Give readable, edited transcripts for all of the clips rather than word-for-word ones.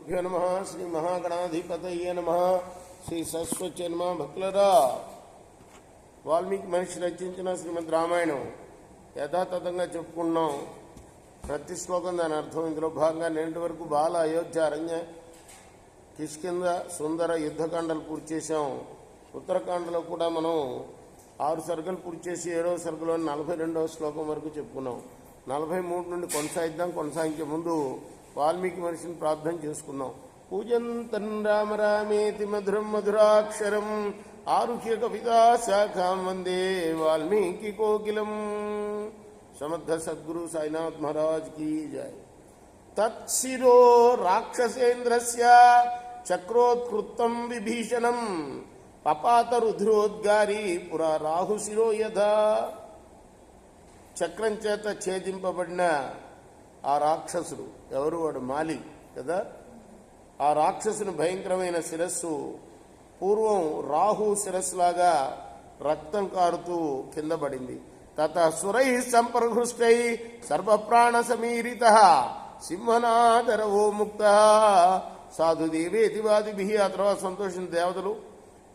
శ్రీగురుభ్యో నమః. శ్రీ మహాగణాధిపతయే నమః. శ్రీ సరస్వతి నమః. భక్తులరా, వాల్మీకి మహర్షి రచించిన శ్రీమద్ రామాయణం యథాతథంగా చెప్పుకున్నాం. ప్రతి శ్లోకం దాని అర్థం. ఇందులో భాగంగా నేటి వరకు బాల, అయోధ్య, అరణ్య, కిష్కింద, సుందర యుద్ధకాండలు పూర్తి చేశాం. ఉత్తరకాండలో కూడా మనం 6 సర్గలు పూర్తి చేసి 7వ సర్గలో 42వ శ్లోకం వరకు చెప్పుకున్నాం. 43 నుండి కొనసాగిద్దాం. కొనసాగించే ముందు వాల్మీకి మహర్షిని ప్రార్థన చేసుకున్నాం. పూజంతం రామ రామేతి మధురం మధురాక్షరం ఆరుహ్య కవితా శాఖాం వందే వాల్మీకి కోకిలం. సమర్థ సద్గురు సాయినాథ్ మహారాజ్ కీ జయ. తత్శిరో రాక్షసేంద్రస్య చక్రోత్కృతం విభీషణం పపాత రుద్రోద్గారి పురా రాహుశిరో యథా. చక్రం చేత ఛేదింపబడిన ఆ రాక్షసుడు ఎవరు? వాడు మాలి కదా. ఆ రాక్షసుని భయంకరమైన శిరస్సు పూర్వం రాహు శిరస్సులాగా రక్తం కారుతూ కింద పడింది. తత సురై సంప్రహృష్టై సర్వప్రాణ సమీరిత సింహనాదరవో ముక్త సాధుదేవేతి వాదిభి. ఆ తర్వాత సంతోషించిన దేవతలు,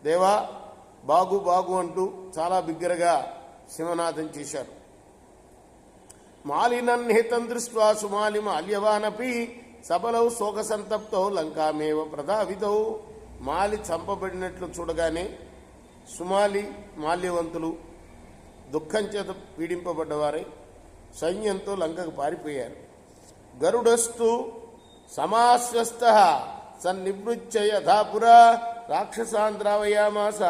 దేవా బాగు బాగు అంటూ చాలా బిగ్గరగా సింహనాదం చేశారు. మాలినన్నిహితం దృష్ట్వా సుమాలి మాల్యవానపి సబలౌ శోక సంతప్తౌ లంకామేవ ప్రధావితౌ. మాలి చంపబడినట్లు చూడగానే సుమాలి, మాల్యవంతులు దుఃఖం చేత పీడింపబడ్డవారై సైన్యంతో లంకకు పారిపోయారు. గరుడస్తు సమాశ్వస్త సన్నివృత్య యథాపురా రాక్షసాంద్రావయామాస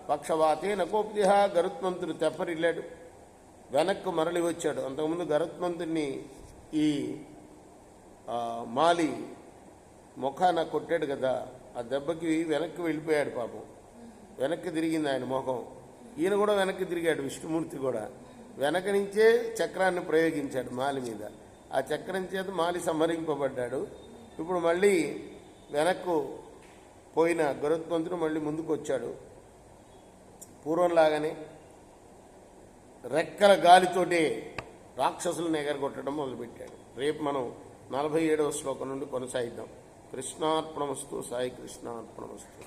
పక్షవాతేన కోప్య. గరుత్మంతుడు తెప్పరిల్లాడు, వెనక్కు మరలి వచ్చాడు. అంతకుముందు గరుత్మంతుడిని ఈ మాలి ముఖాన కొట్టాడు కదా, ఆ దెబ్బకి వెనక్కి వెళ్ళిపోయాడు. పాపం వెనక్కి తిరిగింది ఆయన ముఖం. ఈయన కూడా వెనక్కి తిరిగాడు, విష్ణుమూర్తి కూడా. వెనక నుంచే చక్రాన్ని ప్రయోగించాడు మాలి మీద. ఆ చక్రం చేత మాలి సంహరింపబడ్డాడు. ఇప్పుడు మళ్ళీ వెనక్కు పోయిన గరుత్మంతుడు మళ్ళీ ముందుకు వచ్చాడు. పూర్వంలాగానే రెక్కల గాలితోటే రాక్షసులను ఎగరగొట్టడం మొదలుపెట్టాడు. రేపు మనం 47వ శ్లోకం నుండి కొనసాగిద్దాం. కృష్ణార్పణమస్తు. సాయి కృష్ణార్పణమస్తు.